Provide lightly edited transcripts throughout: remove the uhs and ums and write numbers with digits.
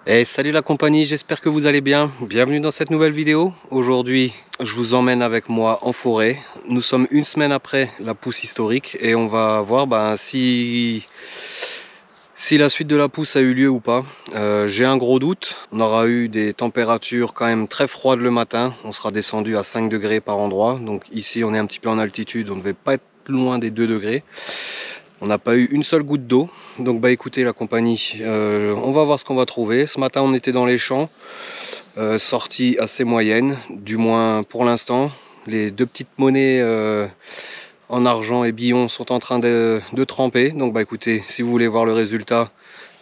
Et salut la compagnie, j'espère que vous allez bien. Bienvenue dans cette nouvelle vidéo. Aujourd'hui, je vous emmène avec moi en forêt. Nous sommes une semaine après la pousse historique et on va voir si la suite de la pousse a eu lieu ou pas. J'ai un gros doute. On aura eu des températures quand même très froides le matin. On sera descendu à 5 degrés par endroit. Donc ici, on est un petit peu en altitude. On ne devait pas être loin des 2 degrés. On n'a pas eu une seule goutte d'eau. Donc bah écoutez la compagnie, on va voir ce qu'on va trouver. Ce matin on était dans les champs, sortie assez moyenne, du moins pour l'instant. Les deux petites monnaies en argent et billon sont en train de tremper. Donc bah écoutez, si vous voulez voir le résultat,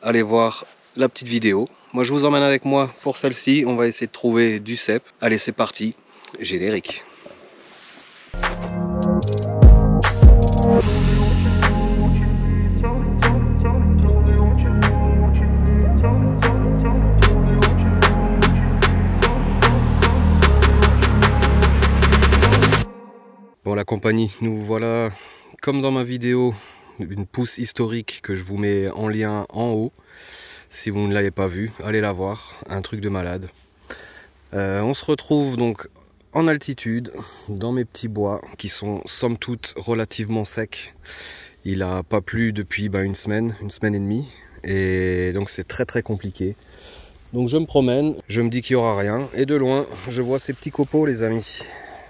allez voir la petite vidéo. Moi je vous emmène avec moi pour celle-ci. On va essayer de trouver du cep. Allez c'est parti, générique. Bon la compagnie, nous voilà comme dans ma vidéo, une pousse historique que je vous mets en lien en haut. Si vous ne l'avez pas vu, allez la voir, un truc de malade. On se retrouve donc en altitude, dans mes petits bois qui sont somme toute relativement secs. Il n'a pas plu depuis une semaine et demie, et donc c'est très compliqué. Donc je me promène, je me dis qu'il n'y aura rien, et de loin, je vois ces petits copeaux les amis.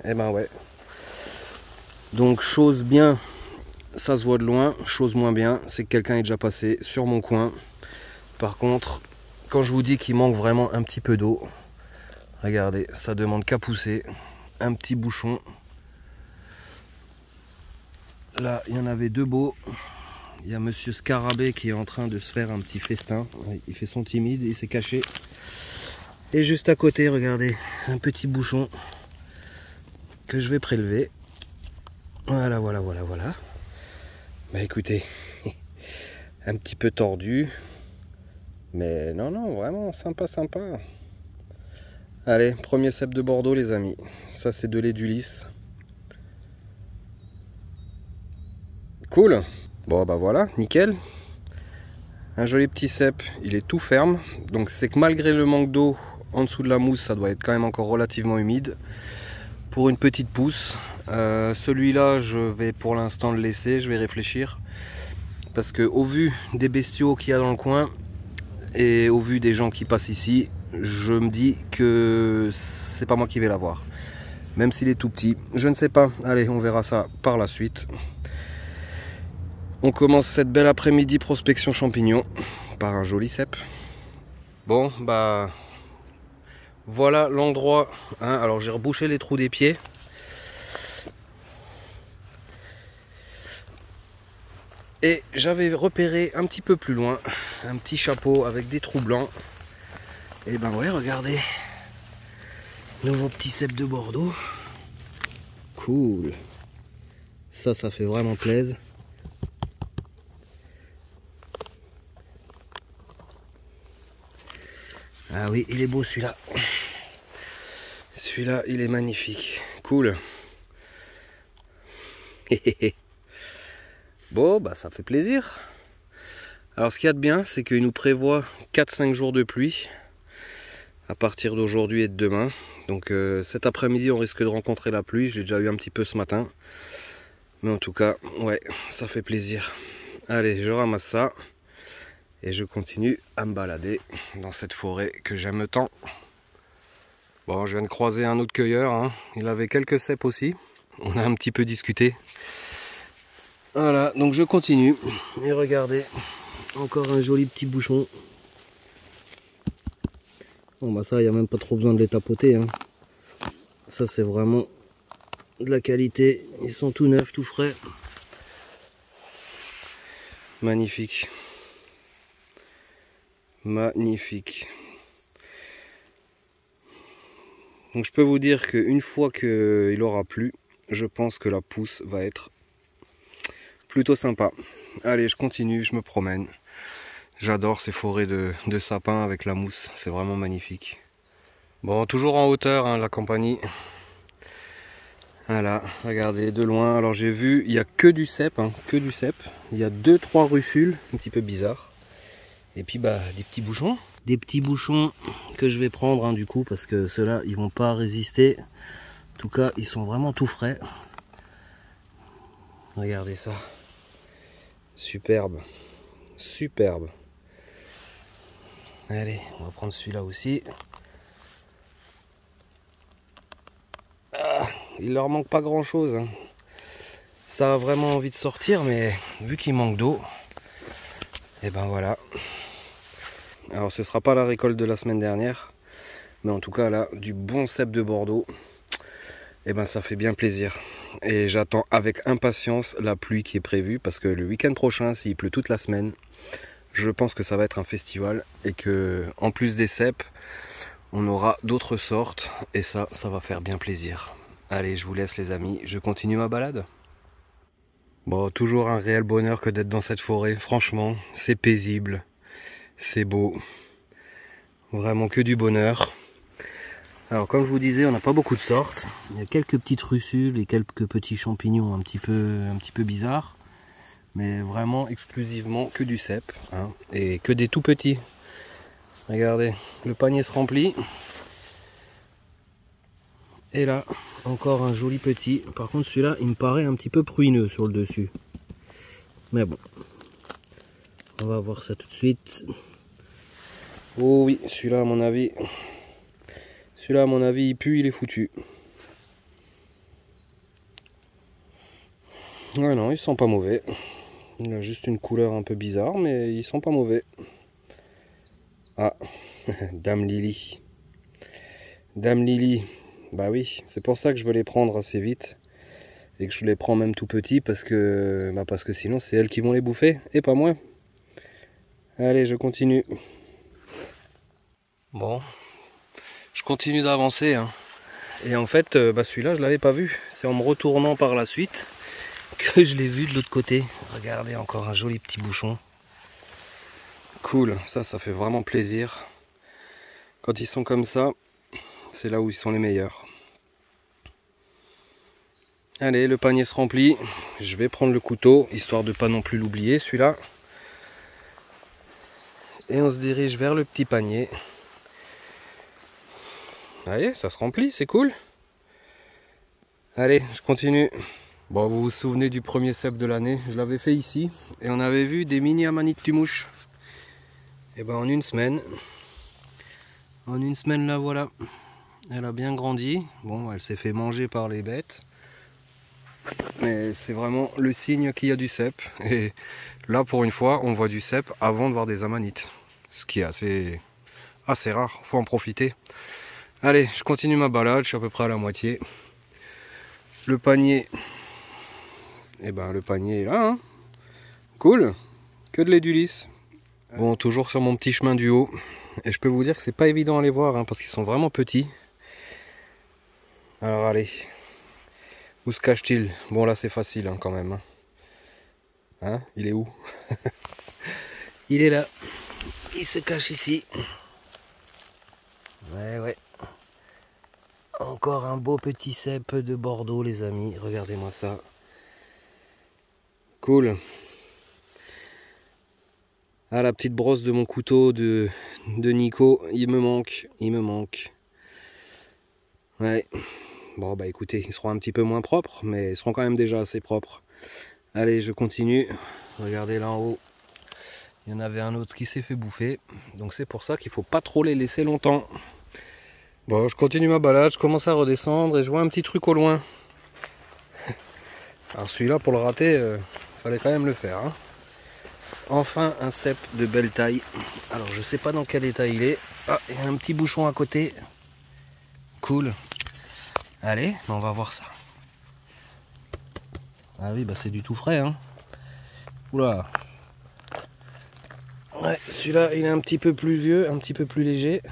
Eh ben ouais. Donc chose bien, ça se voit de loin. Chose moins bien, c'est que quelqu'un est déjà passé sur mon coin. Par contre, quand je vous dis qu'il manque vraiment un petit peu d'eau, regardez, ça demande qu'à pousser. Un petit bouchon. Là, il y en avait deux beaux. Il y a monsieur Scarabée qui est en train de se faire un petit festin. Il fait son timide, il s'est caché. Et juste à côté, regardez, un petit bouchon que je vais prélever. Voilà. Bah écoutez, un petit peu tordu. Mais non, vraiment sympa. Allez, premier cep de Bordeaux les amis. Ça c'est de lait d'Ulysse. Cool. Bon bah voilà, nickel. Un joli petit cep, il est tout ferme. Donc c'est que malgré le manque d'eau, en dessous de la mousse, ça doit être quand même encore relativement humide. Pour une petite pousse. Celui-là, je vais pour l'instant le laisser, je vais réfléchir. Parce que au vu des bestiaux qu'il y a dans le coin, et au vu des gens qui passent ici, je me dis que c'est pas moi qui vais l'avoir. Même s'il est tout petit, je ne sais pas. Allez, on verra ça par la suite. On commence cette belle après-midi prospection champignons par un joli cep. Bon, bah voilà l'endroit. Alors j'ai rebouché les trous des pieds. Et j'avais repéré un petit peu plus loin un petit chapeau avec des trous blancs. Et ben ouais, regardez. Nouveau petit cep de Bordeaux. Cool. Ça fait vraiment plaisir. Ah oui, il est beau celui-là. Celui-là, il est magnifique. Cool. Bon, bah ça fait plaisir. Alors ce qu'il y a de bien, c'est qu'il nous prévoit 4-5 jours de pluie à partir d'aujourd'hui et de demain. Donc cet après-midi, on risque de rencontrer la pluie. J'ai déjà eu un petit peu ce matin. Mais en tout cas, ouais, ça fait plaisir. Allez, je ramasse ça. Et je continue à me balader dans cette forêt que j'aime tant. Bon, je viens de croiser un autre cueilleur. Il avait quelques cèpes aussi. On a un petit peu discuté. Voilà, donc je continue. Et regardez, encore un joli petit bouchon. Bon bah ça, il n'y a même pas trop besoin de les tapoter. Ça c'est vraiment de la qualité. Ils sont tout neufs, tout frais. Magnifique. Magnifique. Donc je peux vous dire qu'une fois qu'il aura plu, je pense que la pousse va être plutôt sympa. Allez, je continue, je me promène. J'adore ces forêts de sapins avec la mousse, c'est vraiment magnifique. Bon, toujours en hauteur, la compagnie. Voilà, regardez, de loin. Alors j'ai vu, il n'y a que du cep, que du cep. Il y a 2-3 russules, un petit peu bizarres. Et puis bah des petits bouchons. des petits bouchons que je vais prendre hein, du coup, parce que ceux-là ils vont pas résister. En tout cas, ils sont vraiment tout frais. Regardez ça. Superbe. Superbe. Allez, on va prendre celui-là aussi. Ah, il leur manque pas grand-chose. Hein. Ça a vraiment envie de sortir, mais vu qu'il manque d'eau, et ben voilà. Alors ce sera pas la récolte de la semaine dernière, mais en tout cas là, du bon cèpe de Bordeaux. Et ben ça fait bien plaisir. Et j'attends avec impatience la pluie qui est prévue, parce que le week-end prochain, s'il pleut toute la semaine, je pense que ça va être un festival, et que en plus des cèpes, on aura d'autres sortes, et ça va faire bien plaisir. Allez, je vous laisse les amis, je continue ma balade. Bon, toujours un réel bonheur que d'être dans cette forêt, franchement, c'est paisible, c'est beau, vraiment que du bonheur. Alors comme je vous disais, on n'a pas beaucoup de sortes. Il y a quelques petites russules et quelques petits champignons un petit peu bizarres. Mais vraiment exclusivement que du cèpe. Hein, et que des tout petits. Regardez, le panier se remplit. Et là, encore un joli petit. Par contre celui-là, il me paraît un petit peu pruineux sur le dessus. Mais bon. On va voir ça tout de suite. Oh oui, celui-là à mon avis... Celui-là, à mon avis, il pue, il est foutu. Ouais, non, ils sont pas mauvais. Il a juste une couleur un peu bizarre, mais ils sont pas mauvais. Ah, Dame Lily. Dame Lily. Bah oui, c'est pour ça que je veux les prendre assez vite. Et que je les prends même tout petits, parce que sinon, c'est elles qui vont les bouffer, et pas moi. Allez, je continue. Bon. Je continue d'avancer hein. Et en fait celui-là je l'avais pas vu, c'est en me retournant par la suite que je l'ai vu de l'autre côté. Regardez, encore un joli petit bouchon. Cool, ça fait vraiment plaisir. Quand ils sont comme ça, c'est là où ils sont les meilleurs. Allez, le panier se remplit, je vais prendre le couteau histoire de pas non plus l'oublier celui-là. Et on se dirige vers le petit panier. Allez, ça se remplit, c'est cool. Allez, je continue. Bon, vous vous souvenez du premier cèpe de l'année, je l'avais fait ici. Et on avait vu des mini amanites tumouches. Et ben en une semaine, la voilà. Elle a bien grandi. Bon, elle s'est fait manger par les bêtes. Mais c'est vraiment le signe qu'il y a du cèpe. Et là, pour une fois, on voit du cèpe avant de voir des amanites. Ce qui est assez rare, faut en profiter. Allez, je continue ma balade, je suis à peu près à la moitié. Le panier, et ben le panier est là, hein. Cool, que de lait d'Ulysse. Bon, toujours sur mon petit chemin du haut, et je peux vous dire que c'est pas évident à les voir, hein, parce qu'ils sont vraiment petits. Alors allez, où se cache-t-il? Bon là c'est facile hein, quand même. Hein, il est où? Il est là, il se cache ici. Ouais. Encore un beau petit cèpe de Bordeaux les amis, regardez-moi ça. Cool. Ah, la petite brosse de mon couteau de Nico, il me manque. Ouais. Bon bah écoutez, ils seront un petit peu moins propres, mais ils seront quand même déjà assez propres. Allez, je continue. Regardez là en haut. Il y en avait un autre qui s'est fait bouffer. Donc c'est pour ça qu'il faut pas trop les laisser longtemps. Bon, je continue ma balade, je commence à redescendre et je vois un petit truc au loin. Alors celui-là, pour le rater, fallait quand même le faire. Hein. Enfin, un cèpe de belle taille. Alors, je sais pas dans quel état il est. Ah, il y a un petit bouchon à côté. Cool. Allez, on va voir ça. Ah oui, bah c'est du tout frais. Hein. Oula. Ouais, celui-là, il est un petit peu plus vieux, un petit peu plus léger.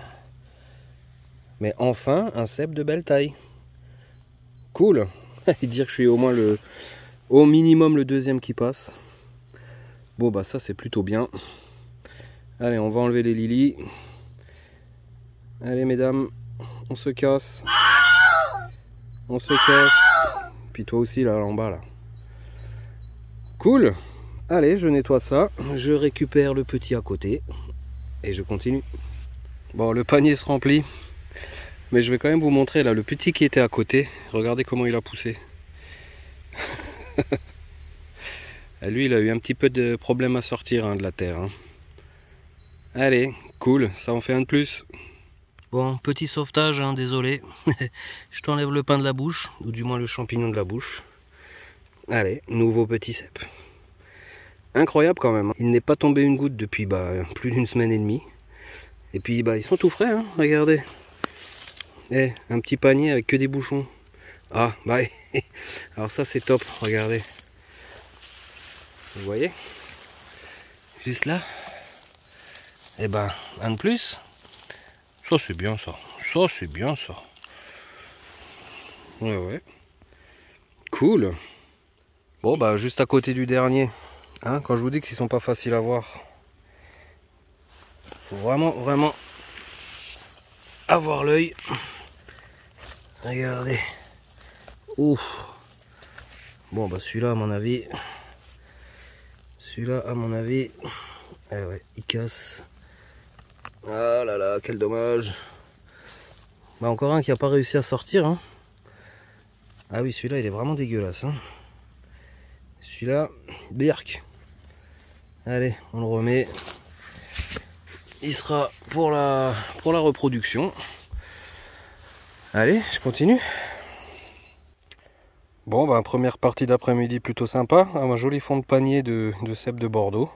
Mais enfin, un cèpe de belle taille. Cool. Il dit que je suis au moins au minimum le deuxième qui passe. Bon bah ça c'est plutôt bien. Allez, on va enlever les lilies. Allez mesdames, on se casse. On se casse. Puis toi aussi là en bas là. Cool. Allez, je nettoie ça. Je récupère le petit à côté. Et je continue. Bon, le panier se remplit. Mais je vais quand même vous montrer là le petit qui était à côté. Regardez comment il a poussé. Lui, il a eu un petit peu de problème à sortir hein, de la terre. Hein. Allez, cool, ça en fait un de plus. Bon, petit sauvetage, hein, désolé. Je t'enlève le pain de la bouche, ou du moins le champignon de la bouche. Allez, nouveau petit cep. Incroyable quand même. Hein. Il n'est pas tombé une goutte depuis plus d'une semaine et demie. Et puis ils sont tout frais, hein, regardez. Eh, un petit panier avec que des bouchons. Ah, bah, alors ça c'est top, regardez. Vous voyez? Juste là. Et ben, un de plus. Ça c'est bien ça. Ça c'est bien ça. Ouais, ouais. Cool. Bon, bah, juste à côté du dernier. Hein, quand je vous dis qu'ils sont pas faciles à voir. Faut vraiment avoir l'œil. Regardez. Ouf. Bon, bah, celui-là, à mon avis. Celui-là, à mon avis. Eh ouais, il casse. Ah là là, quel dommage. Bah, encore un qui n'a pas réussi à sortir. Hein. Ah oui, celui-là, il est vraiment dégueulasse. Hein. Celui-là, birk. Allez, on le remet. Il sera pour la reproduction. Allez, je continue. Bon, bah, première partie d'après-midi plutôt sympa. Un joli fond de panier de cèpes de Bordeaux.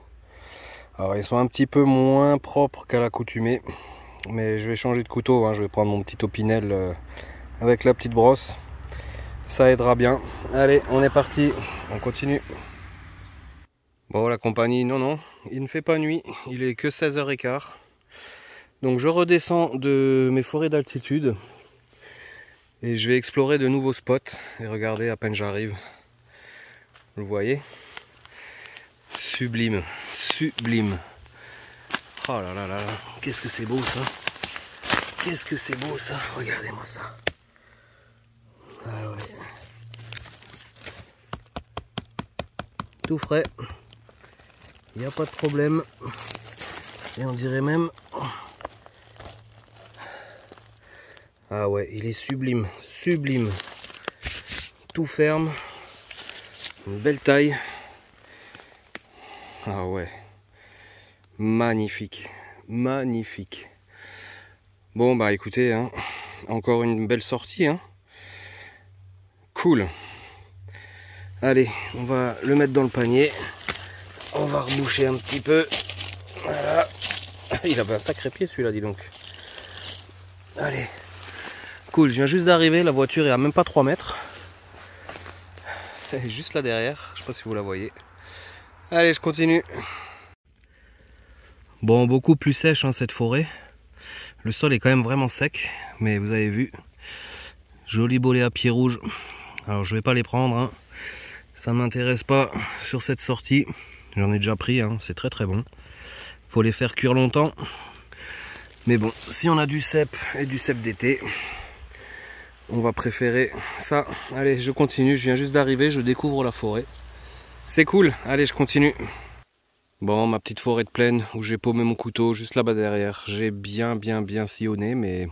Alors, ils sont un petit peu moins propres qu'à l'accoutumée. Mais je vais changer de couteau. Hein. Je vais prendre mon petit Opinel avec la petite brosse. Ça aidera bien. Allez, on est parti. On continue. Bon, la compagnie, non, il ne fait pas nuit. Il est que 16h15. Donc, je redescends de mes forêts d'altitude. Et je vais explorer de nouveaux spots. Et regardez, à peine j'arrive. Vous le voyez? Sublime. Sublime. Oh là là là là. Qu'est-ce que c'est beau ça. Qu'est-ce que c'est beau ça. Regardez-moi ça. Ah ouais. Tout frais. Il n'y a pas de problème. Et on dirait même... Ah ouais, il est sublime. Sublime. Tout ferme. Une belle taille. Ah ouais. Magnifique. Magnifique. Bon bah écoutez, hein, encore une belle sortie. Hein. Cool. Allez, on va le mettre dans le panier. On va reboucher un petit peu. Voilà. Il avait un sacré pied celui-là, dis donc. Allez. Cool, je viens juste d'arriver. La voiture est à même pas 3 mètres. Elle est juste là derrière. Je sais pas si vous la voyez. Allez, je continue. Bon, beaucoup plus sèche hein, cette forêt. Le sol est quand même vraiment sec. Mais vous avez vu. Joli bolet à pied rouge. Alors je vais pas les prendre. Hein. Ça m'intéresse pas sur cette sortie. J'en ai déjà pris, hein, c'est très très bon. Faut les faire cuire longtemps. Mais bon, si on a du cèpe et du cèpe d'été, on va préférer ça. Allez, je continue, je viens juste d'arriver, je découvre la forêt. C'est cool, allez, je continue. Bon, ma petite forêt de plaine où j'ai paumé mon couteau juste là-bas derrière. J'ai bien sillonné, mais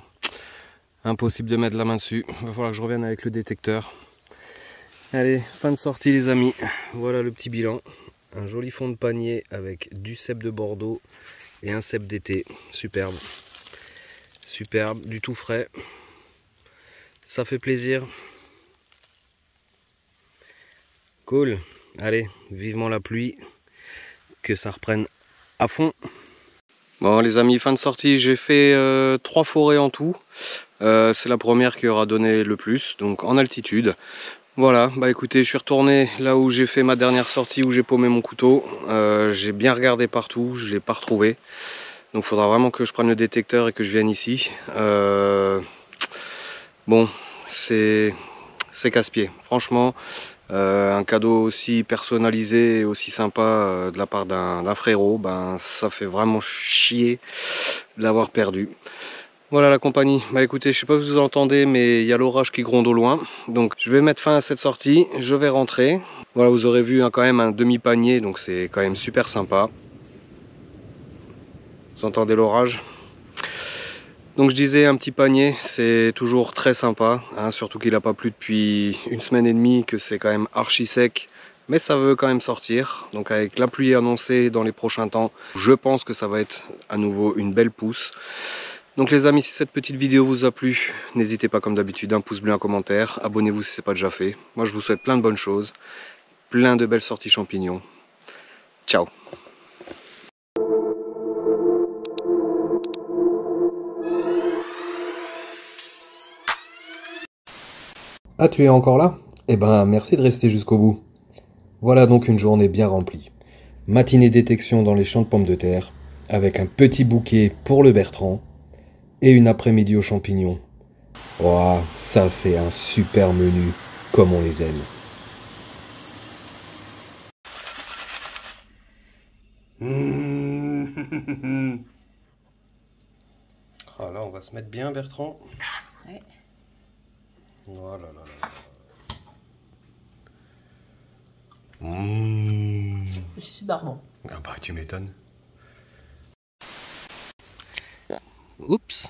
impossible de mettre la main dessus. Il va falloir que je revienne avec le détecteur. Allez, fin de sortie les amis. Voilà le petit bilan. Un joli fond de panier avec du cèpe de Bordeaux et un cèpe d'été. Superbe. Superbe, du tout frais. Ça fait plaisir. Cool. Allez, vivement la pluie. Que ça reprenne à fond. Bon les amis, fin de sortie. J'ai fait 3 forêts en tout. C'est la première qui aura donné le plus, donc en altitude. Voilà, bah écoutez, je suis retourné là où j'ai fait ma dernière sortie, où j'ai paumé mon couteau. J'ai bien regardé partout, je ne l'ai pas retrouvé. Donc il faudra vraiment que je prenne le détecteur et que je vienne ici. Bon, c'est casse-pied. Franchement, un cadeau aussi personnalisé et aussi sympa de la part d'un frérot, ben, ça fait vraiment chier de l'avoir perdu. Voilà la compagnie. Bah écoutez, je sais pas si vous entendez, mais il y a l'orage qui gronde au loin. Donc je vais mettre fin à cette sortie, je vais rentrer. Voilà, vous aurez vu hein, quand même un demi-panier, donc c'est quand même super sympa. Vous entendez l'orage? Donc je disais, un petit panier, c'est toujours très sympa, hein, surtout qu'il n'a pas plu depuis une semaine et demie, que c'est quand même archi sec, mais ça veut quand même sortir. Donc avec la pluie annoncée dans les prochains temps, je pense que ça va être à nouveau une belle pousse. Donc les amis, si cette petite vidéo vous a plu, n'hésitez pas comme d'habitude, un pouce bleu, un commentaire, abonnez-vous si ce n'est pas déjà fait. Moi je vous souhaite plein de bonnes choses, plein de belles sorties champignons. Ciao. Ah, tu es encore là? Eh ben, merci de rester jusqu'au bout. Voilà donc une journée bien remplie. Matinée détection dans les champs de pommes de terre, avec un petit bouquet pour le Bertrand, et une après-midi aux champignons. Ouah, ça c'est un super menu, comme on les aime. Ah là, on va se mettre bien, Bertrand. Ouais. Oh là là là. Mmh. C'est super bon. Ah bah, tu m'étonnes. Oups.